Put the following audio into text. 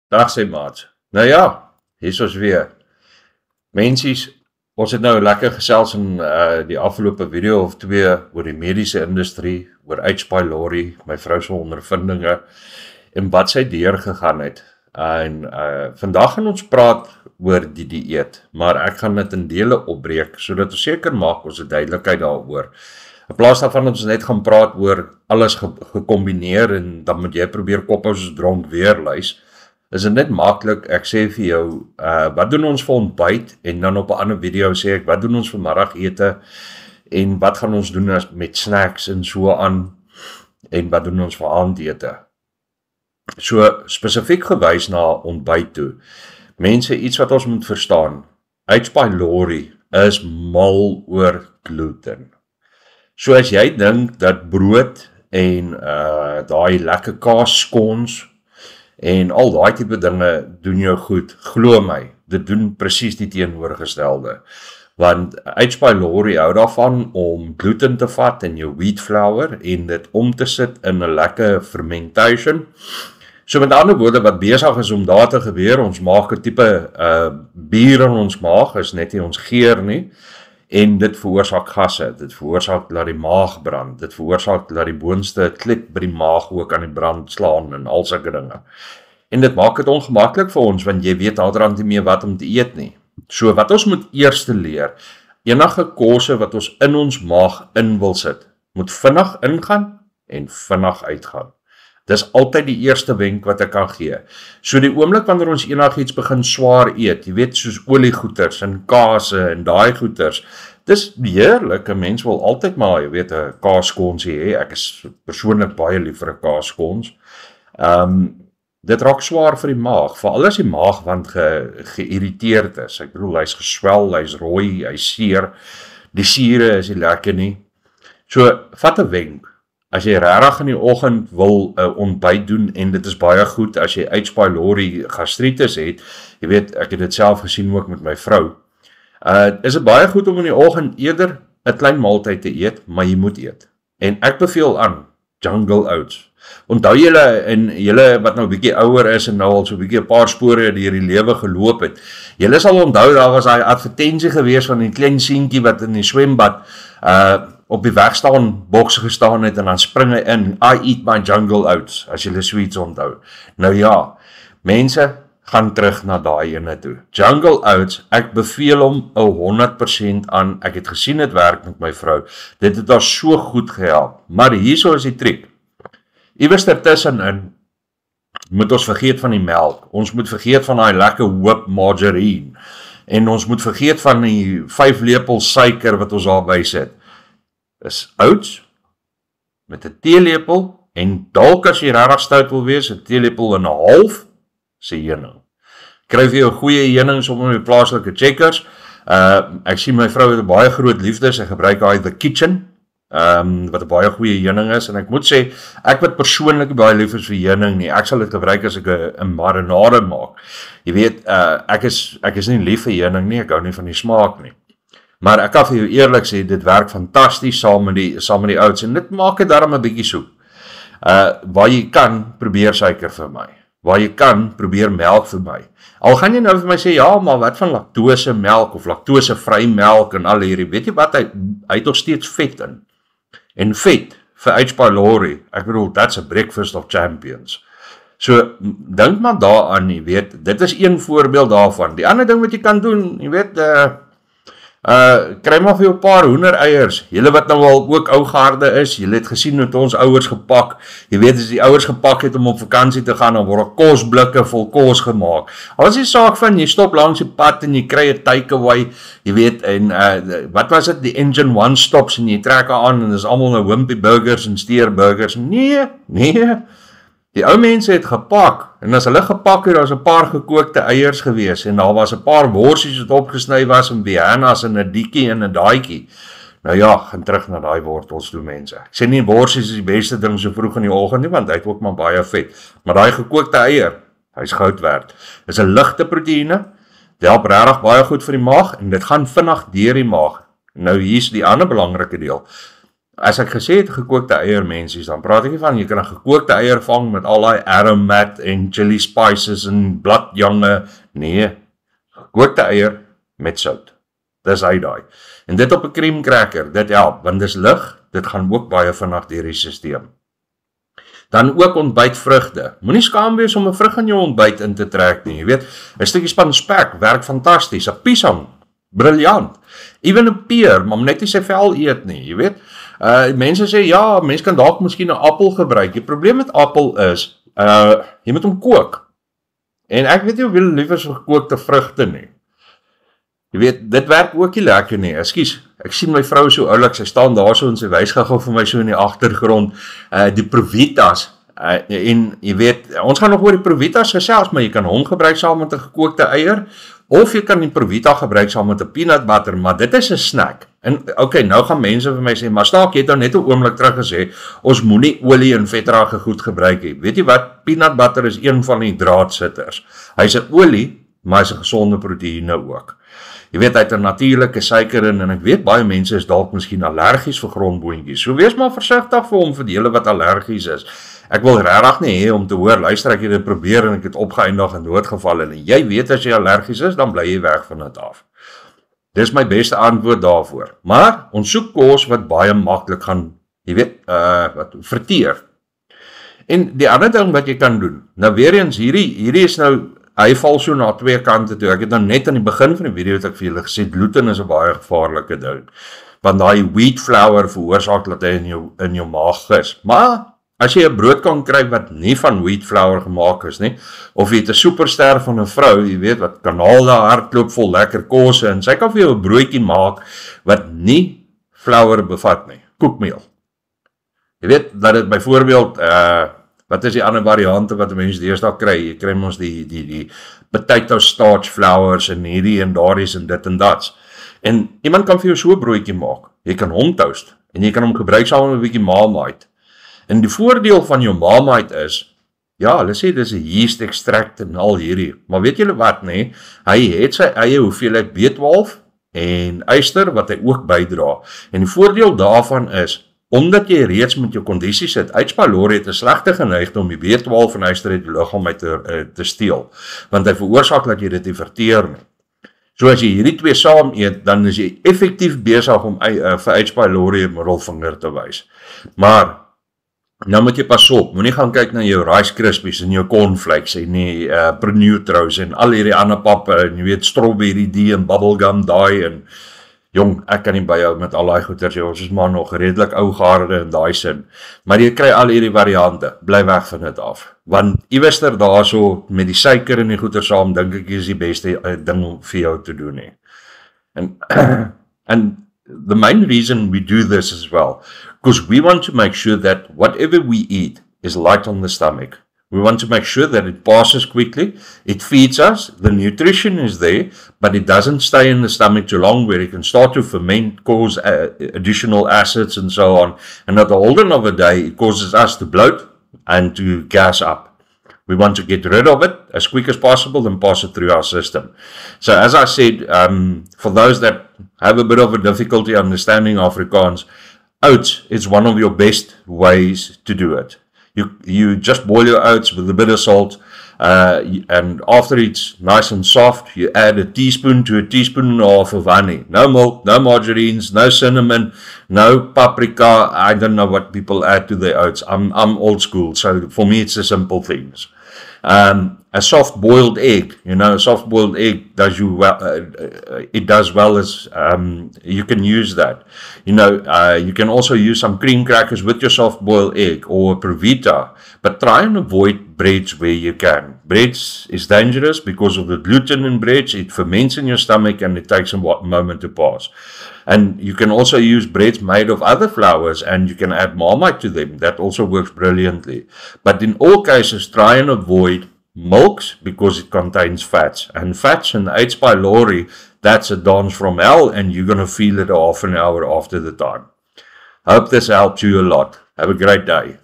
Dag sê maat. Nou ja, hier is ons weer. Mensies, ons het nou lekker gesels in die afgelope video of twee oor die mediese industrie, oor H. pylori, my vrou se ondervindinge en wat sy deurgegaan het. En vandag gaan ons praat oor die dieet, maar ek gaan dit in dele opbreek sodat ons seker maak ons het duidelikheid daaroor. In plaas daarvan ons net gaan praat oor alles gekombineer en dan moet jy probeer kop as dronk weer luis. Is dit net maklik, ek sê vir jou, wat doen ons vir ontbyt, en dan op 'n ander video sê ek, wat doen ons vir middagete, en wat gaan ons doen met snacks en so aan, en wat doen ons vir aandete. So, spesifiek gewys na ontbyt toe. Mense, iets wat ons moet verstaan, H. pylori is mal oor gluten. So as jy dink dat brood en daai lekker kaaskons, en al daai tipe dinge doen jou goed, glo my, dit doen presies die teenoorgestelde. Want H. pylori hou daarvan om gluten te vat in jou wheat flour en dit om te sit in 'n lekker fermentation. So met ander woorde, wat besig is om daar te gebeur, ons maak 'n tipe bier in ons maag, is net nie ons geur nie, en dit veroorsaak gasse, dit veroorsaak dat die maag brand, dit veroorsaak dat die boonste klip by die maag ook aan die brand slaan en al sulke dinge. En dit maak dit ongemaklik vir ons, want jy weet naderhand nie meer wat om te eet nie. So wat ons moet eers leer, enige kosse wat ons in ons maag in wil sit, moet vinnig ingaan en vinnig uitgaan. Dis altyd die eerste wenk wat ek kan gee. So die oomblik wanneer ons enigiets begin swaar eet, jy weet soos oliegoeters en kase en daai goeters, dis heerlik, 'n mens wil altyd maar, jy weet, 'n kaaskonsie hê, ek is persoonlik baie lief vir 'n kaaskons. Dit raak swaar vir die maag, veral as die maagwand geïrriteerd is, ek bedoel, hy's geswel, hy's rooi, hy's seer, die siere is nie lekker nie. So, vat 'n wenk. As jy regtig in die oggend wil 'n ontbyt doen, en dit is baie goed as jy H. pylori gastritis het, jy weet, ek het dit self gesien ook met my vrou, is dit baie goed om in die oggend eerder 'n klein maaltyd te eet, maar jy moet eet. En ek beveel aan Jungle Oats. Onthou julle, en julle wat nou 'n bietjie ouer is en nou al so 'n bietjie 'n paar spore deur die lewe geloop het, julle sal onthou daar was daai advertensie gewees van 'n klein seentjie wat in die swembad op die wegstaan bokse gestaan het en dan spring hy in, I eat my Jungle Oats, as julle sweets onthou. Nou ja, mense, gaan terug na daai ene toe. Jungle Oats, ek beveel hom 100% aan, ek het gesien dit werk met my vrou, dit het haar so goed gehelp, maar hierso is die triek. Iewers ertussenin moet ons vergeet van die melk, ons moet vergeet van daai lekker hoop margarine, en ons moet vergeet van die 5 lepels suiker wat ons daarby sit. Is oats met 'n teelepel, en dalk as jy regtig stout wil wees, 'n teelepel en 'n half se heuning. Kry vir jou goeie heuning sommer by plaaslike checkers. Ek sien my vrou het 'n baie groot liefde, sy gebruik daai The Kitchen, wat 'n baie goeie heuning is, en ek moet sê, ek wat persoonlik baie lief is vir heuning nie, ek sal dit gebruik as ek 'n marinade maak. Jy weet, ek is nie lief vir heuning nie, ek hou nie van die smaak nie. Maar ek kan vir jou eerlik sê, dit werk fantasties saam met die oats, en dit maak dit daarom 'n bietjie soep. Waar jy kan, probeer suiker vir my. Waar jy kan, probeer melk vir my. Al gaan jy nou vir my sê, ja, maar wat van laktose melk, of laktosevry melk, en al hierdie, weet jy wat, hy het nog steeds vet in. En vet, vir H. pylori, ek bedoel, that's a breakfast of champions. So, dink maar daaraan, jy weet, dit is een voorbeeld daarvan. Die ander ding wat jy kan doen, jy weet, kry maar vir jou 'n paar hoendereiers, julle wat nou al ook ou garde is, julle het gesien hoe ons ouers gepak, jy weet as die ouers gepak het om op vakansie te gaan, dan word kosblikke vol kos gemaak. Al is die saak van, jy stop langs die pad en jy kry 'n takeaway, jy weet, en wat was dit, die Engine One stops, en jy trek aan, en dis almal nou Wimpy burgers en steerburgers, nee, die ou mense het gepak, en as hulle gepak het, daar was 'n paar gekookte eiers gewees, en daar was 'n paar worsies wat opgesny was, en Vienna's, en 'n diekie, en 'n daaitjie. Nou ja, gaan terug na daai wortels toe, mense. Ek sê nie worsies is die beste ding so vroeg in die oggend nie, want hy het ook maar baie vet. Maar daai gekookte eier, hy's goud werd. Dis 'n ligte proteïene, dit help regtig baie goed vir die maag, en dit gaan vinnig deur die maag. Nou hier's die ander belangrike deel. as ek gesê het gekookte eier mensies, dan praat ek nie van jy kan 'n gekookte eier vang met al daai aromat en chili spices en bladjange. Nee, gekookte eier met sout. Dis hy daai. En dit op 'n cream cracker, dit help, want dis lig, dit gaan ook baie vinnig deur die stelsel. Dan ook ontbytvrugte. Moenie skaam wees om 'n vrug in jou ontbyt in te trek nie, jy weet. 'n Stukkie span spek werk fantasties, 'n piesang, briljant. Ewen 'n peer, maar net nie sy vel eet nie, jy weet. Mense sê ja, mense kan dalk miskien 'n appel gebruik. Die probleem met appel is, jy moet hom kook. En ek weet nie of jy liever so gekookte vrugte nie. Jy weet, dit werk ook nie lekker nie. Ekskuus, ek sien my vrou so oulik, sy staan daar so en sy wys gou vir my so in die agtergrond, die Provitas, en jy weet, ons gaan nog oor die Provitas gesels, maar jy kan hom gebruik saam met 'n gekookte eier, of jy kan die Provita gebruik saam met 'n peanut butter, maar dit is 'n snack. En okay, nou gaan mense vir my sê, maar Staak, jy het nou net 'n oomblik terug gesê, ons moenie olie en vetrige goed gebruik nie. Weet jy wat? Peanut butter is een van die draadsitters. Hy's 'n olie, maar hy's 'n gesonde proteïene ook. Jy weet, hy het 'n natuurlike suiker in, en ek weet baie mense is dalk miskien allergies vir grondboontjies. So wees maar versigtig vir hom, vir die hele wat allergies is. Ek wil regtig nie hê om te hoor, luister, ek het dit probeer en ek het opgeëindig in doodgeval, en jy weet as jy allergies is, dan bly jy weg van dit af. Dis my beste antwoord daarvoor. Maar ons soek kos wat baie maklik gaan, jy weet, wat verteer. En die ander ding wat jy kan doen, nou weer eens, hierdie is nou, hy val so na twee kante toe. Ek het nou net aan die begin van die video het ek vir julle gesê, gluten is 'n baie gevaarlike ding, want daai wheat flour veroorsaak dat hy in jou maag gis. Maar as jy 'n brood kan kry wat nie van wheat flour gemaak is nie, of jy het 'n superster van 'n vrou, jy weet, wat kan al daar hardloop vol lekker kos, en sy kan vir jou 'n broodjie maak wat nie flour bevat nie, koekmeel. Jy weet, dat dit byvoorbeeld, wat is die ander variante wat mense deesdae kry? Jy kry ons die potato starch flours en hierdie en daardie en dit en dat. En iemand kan vir jou so 'n broodjie maak. Jy kan hom toast en jy kan hom gebruik saam met 'n bietjie Marmite. En die voordeel van jou Marmite is, ja, hulle sê dis 'n yeast extract en al hierdie, maar weet julle wat nie? Hy het sy eie hoeveelheid B12 en yster wat hy ook bydra. En die voordeel daarvan is, omdat jy reeds met jou kondisie sit, H. pylori het 'n slegte geneigte om die B12 en yster uit die liggaam uit te steel, want hy veroorsaak dat jy dit nie verteer nie. So as jy hierdie twee saam eet, dan is jy effektief besig om vir H. pylori 'n middelvinger te wys. Maar nou moet jy pas op, moenie gaan kyk na jou Rice Krispies en jou cornflakes en die Pronutros en al hierdie ander pappe en jy weet strawberry die en bubblegum daai en jong, ek kan nie byhou met al daai goeters, ons is maar nog redelik ou garde in daai sin. Maar jy kry al hierdie variante, bly weg van dit af. Want iewester daarso met die suiker en die goeter saam, dink ek is die beste ding om vir jou te doen nie. And the main reason we do this as well, because we want to make sure that whatever we eat is light on the stomach. We want to make sure that it passes quickly, it feeds us, the nutrition is there, but it doesn't stay in the stomach too long where it can start to ferment, cause additional acids and so on. And at the end of the day, it causes us to bloat and to gas up. We want to get rid of it as quick as possible and pass it through our system. So as I said, for those that have a bit of a difficulty understanding Afrikaans, oats is one of your best ways to do it. You just boil your oats with a bit of salt, and after it's nice and soft, you add a teaspoon to a teaspoon and a half of honey. No milk, no margarines, no cinnamon, no paprika. I don't know what people add to their oats. I'm old school, so for me it's the simple things. A soft boiled egg, a soft boiled egg does you well. It does well as you can use that. You can also use some cream crackers with your soft boiled egg or a Provita, but try and avoid breads where you can. Breads is dangerous because of the gluten in breads. It ferments in your stomach and it takes a moment to pass. And you can also use breads made of other flours and you can add Marmite to them. That also works brilliantly. But in all cases, try and avoid milks because it contains fats. And fats and H. pylori, that's a dance from hell and you're going to feel it half an hour after the time. Hope this helps you a lot. Have a great day.